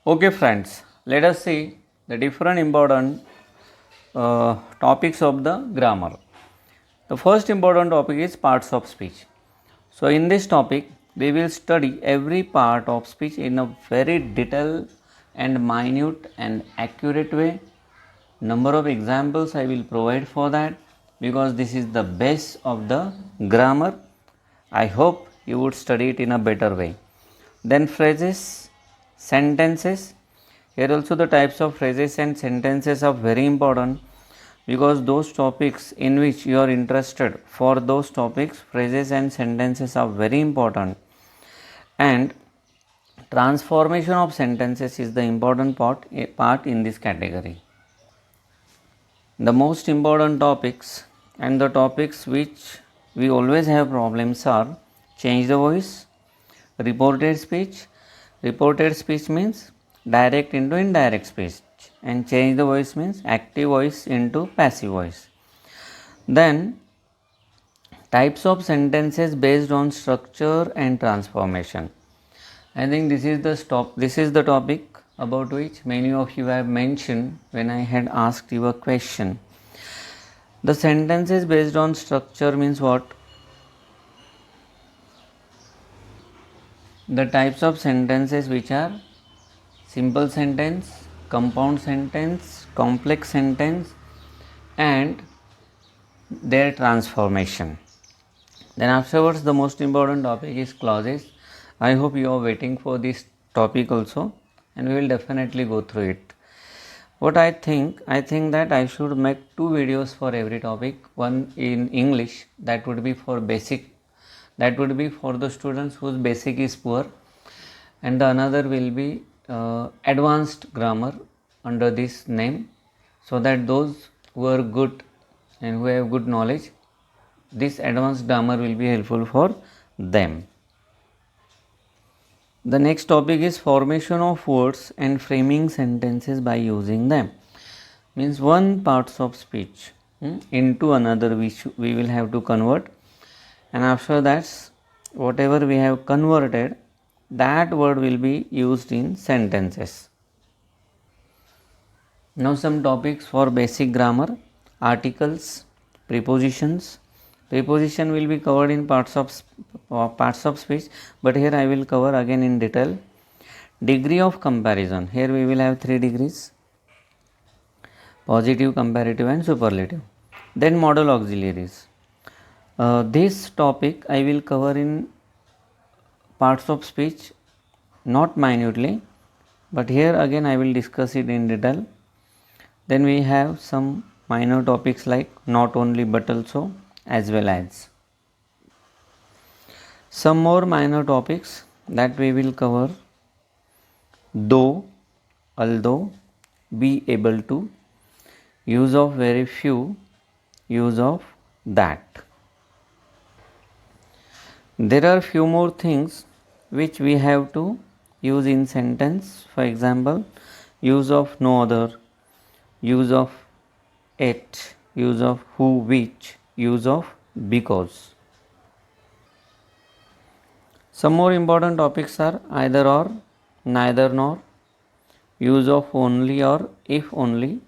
Okay, friends, let us see the different important topics of the grammar. The first important topic is parts of speech. So, in this topic, we will study every part of speech in a very detailed and minute and accurate way. Number of examples I will provide for that because this is the base of the grammar. I hope you would study it in a better way. Then phrases, sentences. Here also the types of phrases and sentences are very important because those topics in which you are interested, for those topics phrases and sentences are very important, and transformation of sentences is the important part in this category. The most important topics and the topics which we always have problems are change the voice, reported speech. Reported speech means direct into indirect speech, and change the voice means active voice into passive voice. Then types of sentences based on structure and transformation. I think this is the topic about which many of you have mentioned when I had asked you a question. The sentences based on structure means what? The types of sentences which are simple sentence, compound sentence, complex sentence, and their transformation. Then afterwards the most important topic is clauses. I hope you are waiting for this topic also, and we will definitely go through it. What I think that I should make two videos for every topic. One in English, that would be for basic, that would be for the students whose basic is poor, and the another will be advanced grammar under this name, so that those who are good and who have good knowledge, this advanced grammar will be helpful for them. The next topic is formation of words and framing sentences by using them. Means one parts of speech into another we will have to convert, and after that whatever we have converted, that word will be used in sentences. Now some topics for basic grammar: articles, prepositions. Preposition will be covered in parts of speech, but here I will cover again in detail. Degree of comparison. Here we will have 3 degrees: positive, comparative, and superlative. Then modal auxiliaries. This topic I will cover in parts of speech, not minutely, but here again I will discuss it in detail. Then we have some minor topics like not only but also, as well as. Some more minor topics that we will cover: though, although, be able to, use of very few, use of that. There are few more things which we have to use in sentence. For example, use of no other, use of it, use of who, which, use of because. Some more important topics are either or, neither nor, use of only or if only.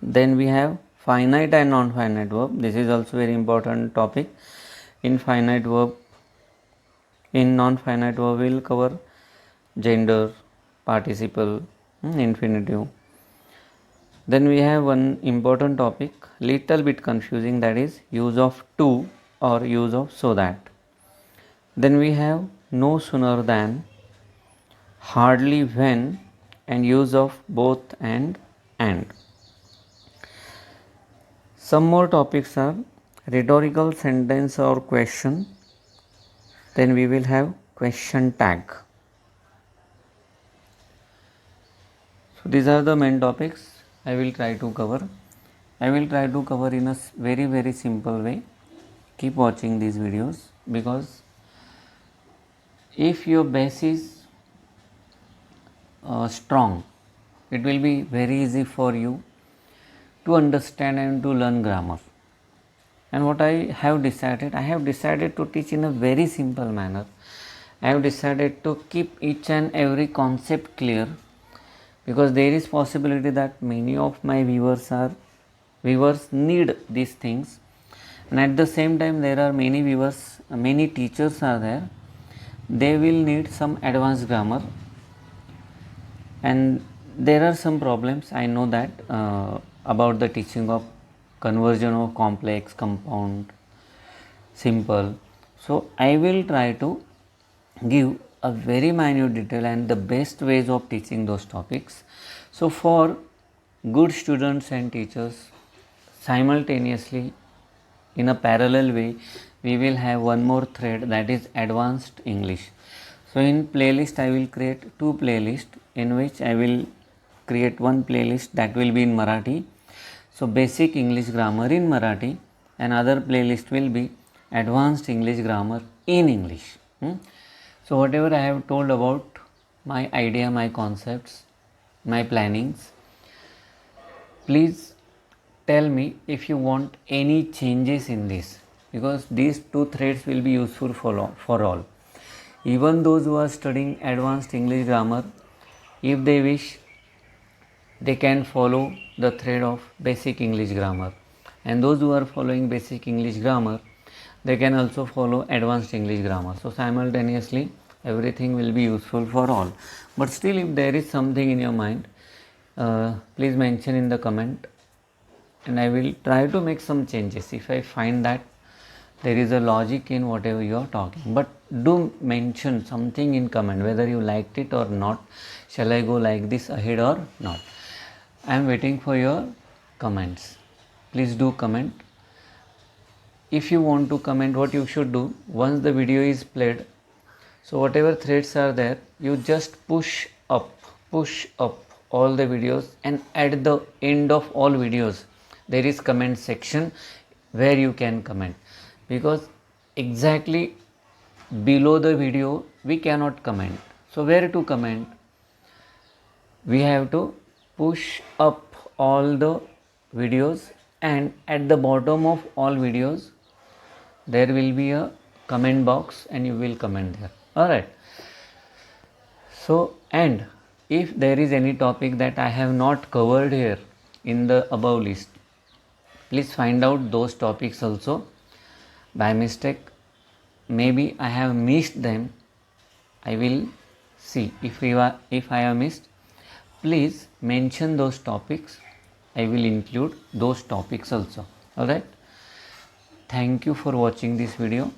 Then we have finite and non-finite verb. This is also very important topic. In finite verb, in non-finite verb we will cover gender, participle, infinitive. Then we have one important topic, little bit confusing, that is use of to or use of so that. Then we have no sooner than, hardly when, and use of both and. Some more topics are rhetorical sentence or question. Then we will have question tag. So these are the main topics I will try to cover. I will try to cover in a very simple way. Keep watching these videos, because if your base is strong, it will be very easy for you to understand and to learn grammar. And what I have decided to teach in a very simple manner, I have decided to keep each and every concept clear, because there is possibility that many of my viewers need these things, and at the same time there are many teachers are there, they will need some advanced grammar, and there are some problems, I know that, about the teaching of conversion of complex, compound, simple. So I will try to give a very minute detail and the best ways of teaching those topics. So for good students and teachers, simultaneously in a parallel way, we will have one more thread, that is advanced English. So in playlist I will create two playlists, in which I will create one playlist that will be in Marathi, so basic English grammar in Marathi, and other playlist will be advanced English grammar in English. So whatever I have told about my idea, my concepts, my plannings, please tell me if you want any changes in this, because these two threads will be useful for all. Even those who are studying advanced English grammar, if they wish, they can follow the thread of basic English grammar, and those who are following basic English grammar, they can also follow advanced English grammar. So simultaneously everything will be useful for all. But still, if there is something in your mind, please mention in the comment, and I will try to make some changes if I find that there is a logic in whatever you are talking. But do mention something in comment, whether you liked it or not. Shall I go like this ahead or not? I am waiting for your comments. Please do comment. If you want to comment, what you should do, once the video is played, so whatever threads are there, you just push up all the videos, and at the end of all videos there is comment section where you can comment, because exactly below the video we cannot comment. So where to comment? We have to push up all the videos, and at the bottom of all videos there will be a comment box, and you will comment there. Alright. So, and if there is any topic that I have not covered here in the above list, please find out those topics also. By mistake, maybe I have missed them, I will see. If I have missed, please mention those topics, I will include those topics also. Alright. Thank you for watching this video.